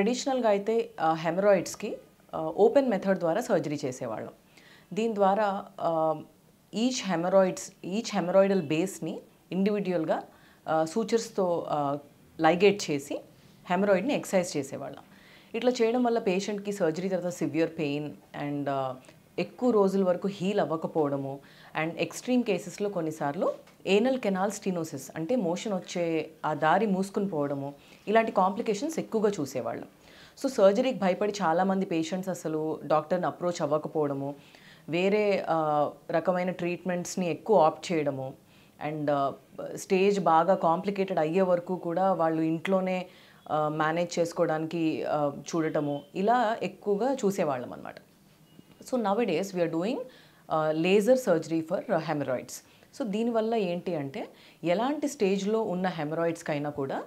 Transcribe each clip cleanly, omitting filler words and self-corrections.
ట్రెడిషనల్గా అయితే హెమరాయిడ్స్కి open method ద్వారా సర్జరీ చేసేవాళ్ళం. దీని ద్వారా ఈచ్ హెమరాయిడల్ బేస్ని ఇండివిడ్యువల్గా సూచర్స్తో లైగేట్ చేసి హెమరాయిడ్ని ఎక్సైజ్ చేసేవాళ్ళం. ఇట్లా చేయడం వల్ల పేషెంట్కి సర్జరీ తర్వాత సివియర్ పెయిన్ అండ్ ఎక్కువ రోజుల వరకు హీల్ అవ్వకపోవడము అండ్ ఎక్స్ట్రీమ్ కేసెస్లో కొన్నిసార్లు ఏనల్ కెనాల్ స్టీనోసిస్ అంటే మోషన్ వచ్చే ఆ దారి మూసుకుని పోవడము ఇలాంటి కాంప్లికేషన్స్ ఎక్కువగా చూసేవాళ్ళం. సో సర్జరీకి భయపడి చాలామంది పేషెంట్స్ అసలు డాక్టర్ని అప్రోచ్ అవ్వకపోవడము, వేరే రకమైన ట్రీట్మెంట్స్ని ఎక్కువ ఆప్ట్ చేయడము అండ్ స్టేజ్ బాగా కాంప్లికేటెడ్ అయ్యే వరకు కూడా వాళ్ళు ఇంట్లోనే మేనేజ్ చేసుకోవడానికి చూడటము ఇలా ఎక్కువగా చూసేవాళ్ళం అనమాట. So nowadays we are doing laser surgery for hemorrhoids. So దీనివల్ల ఏంటి అంటే ఎలాంటి స్టేజ్లో ఉన్న హెమరాయిడ్స్కైనా కూడా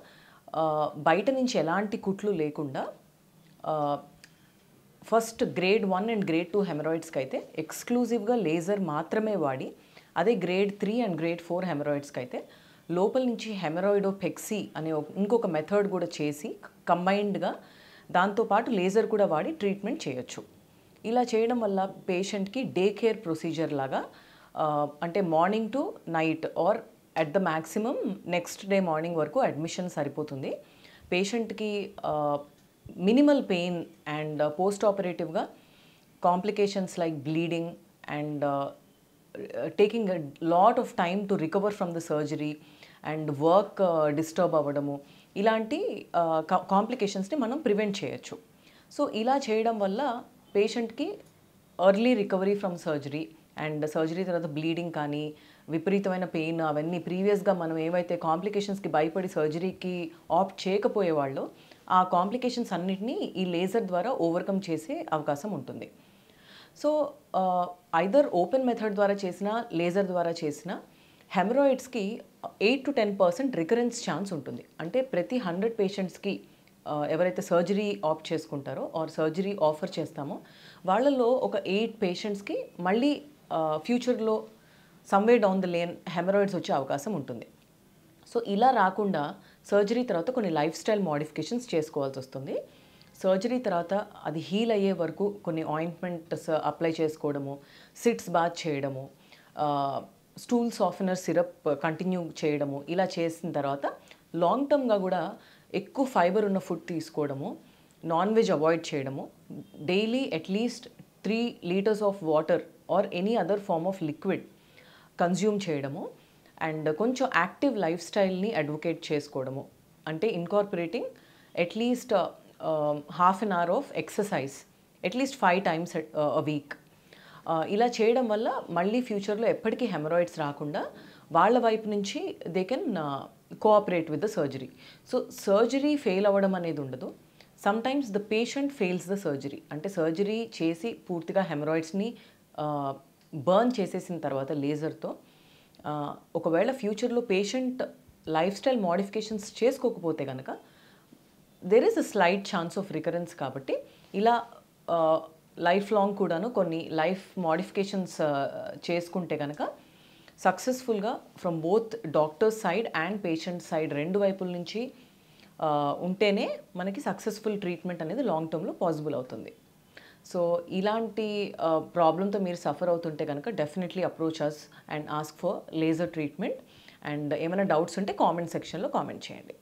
బయట నుంచి ఎలాంటి కుట్లు లేకుండా ఫస్ట్ గ్రేడ్ 1 అండ్ గ్రేడ్ 2 హెమరాయిడ్స్కి అయితే ఎక్స్క్లూజివ్గా లేజర్ మాత్రమే వాడి, అదే గ్రేడ్ 3 అండ్ గ్రేడ్ 4 హెమరాయిడ్స్కి అయితే లోపల నుంచి హెమరాయిడోపెక్సీ అనే ఇంకొక మెథడ్ కూడా చేసి కంబైన్డ్గా దాంతోపాటు లేజర్ కూడా వాడి ట్రీట్మెంట్ చేయొచ్చు. ఇలా చేయడం వల్ల పేషెంట్కి డే కేర్ ప్రొసీజర్ లాగా అంటే morning to night or at the maximum next day morning వరకు అడ్మిషన్ సరిపోతుంది. పేషెంట్కి మినిమల్ పెయిన్ అండ్ పోస్ట్ ఆపరేటివ్గా complications like bleeding and taking a lot of time to recover from the surgery and work disturb అవ్వడము ఇలాంటి కాంప్లికేషన్స్ని మనం prevent చేయొచ్చు. So ఇలా చేయడం వల్ల పేషెంట్కి early recovery from surgery and surgery తర్వాత బ్లీడింగ్ కానీ విపరీతమైన పెయిన్ అవన్నీ ప్రీవియస్గా మనం ఏవైతే కాంప్లికేషన్స్కి భయపడి సర్జరీకి ఆప్ట్ చేయకపోయేవాళ్ళో ఆ కాంప్లికేషన్స్ అన్నిటినీ ఈ లేజర్ ద్వారా ఓవర్కమ్ చేసే అవకాశం ఉంటుంది. సో ఐదర్ ఓపెన్ మెథడ్ ద్వారా చేసినా లేజర్ ద్వారా చేసినా హెమరాయిడ్స్కి 8 to 10% రికరెన్స్ ఛాన్స్ ఉంటుంది. అంటే ప్రతి 100 పేషెంట్స్కి ఎవరైతే సర్జరీ ఆప్ట్ చేసుకుంటారో ఆర్ సర్జరీ ఆఫర్ చేస్తామో వాళ్ళల్లో ఒక 8 పేషెంట్స్కి మళ్ళీ ఫ్యూచర్లో someway down the lane haemorrhoids వచ్చే అవకాశం ఉంటుంది. సో ఇలా రాకుండా సర్జరీ తర్వాత కొన్ని లైఫ్ స్టైల్ మోడిఫికేషన్స్ చేసుకోవాల్సి వస్తుంది. సర్జరీ తర్వాత అది హీల్ అయ్యే వరకు కొన్ని ఆయింట్మెంట్స్ అప్లై చేసుకోవడము, సిట్స్ బాత్ చేయడము, స్టూల్ సాఫ్టనర్ సిరప్ కంటిన్యూ చేయడము ఇలా చేసిన తర్వాత లాంగ్ టర్మ్గా కూడా ఎక్కువ ఫైబర్ ఉన్న ఫుడ్ తీసుకోవడము, నాన్ వెజ్ అవాయిడ్ చేయడము, daily at least 3 liters of water or any other form of liquid consume చేయడము అండ్ కొంచెం యాక్టివ్ లైఫ్ స్టైల్ని అడ్వకేట్ చేసుకోవడము అంటే incorporating at least half an hour of exercise at least 5 times a week. ఇలా చేయడం వల్ల మళ్ళీ ఫ్యూచర్లో ఎప్పటికీ హెమరాయిడ్స్ రాకుండా వాళ్ళ వైపు నుంచి they can cooperate with the surgery. So surgery fail అవ్వడం అనేది ఉండదు. Sometimes the patient fails the surgery అంటే సర్జరీ చేసి పూర్తిగా హెమరాయిడ్స్ని బర్న్ చేసేసిన తర్వాత లేజర్తో ఒకవేళ ఫ్యూచర్లో పేషెంట్ లైఫ్ స్టైల్ మోడిఫికేషన్స్ చేసుకోకపోతే కనుక there is a slight chance of recurrence. కాబట్టి ఇలా లైఫ్ లాంగ్ కూడాను కొన్ని లైఫ్ మోడిఫికేషన్స్ చేసుకుంటే కనుక సక్సెస్ఫుల్గా from both doctors side and patient side రెండు వైపుల నుంచి ఉంటేనే మనకి సక్సెస్ఫుల్ ట్రీట్మెంట్ అనేది లాంగ్ టర్మ్లో పాసిబుల్ అవుతుంది. సో ఇలాంటి ప్రాబ్లంతో మీరు సఫర్ అవుతుంటే కనుక definitely approach us and ask for laser treatment. And ఏమైనా డౌట్స్ ఉంటే కామెంట్ సెక్షన్లో కామెంట్ చేయండి.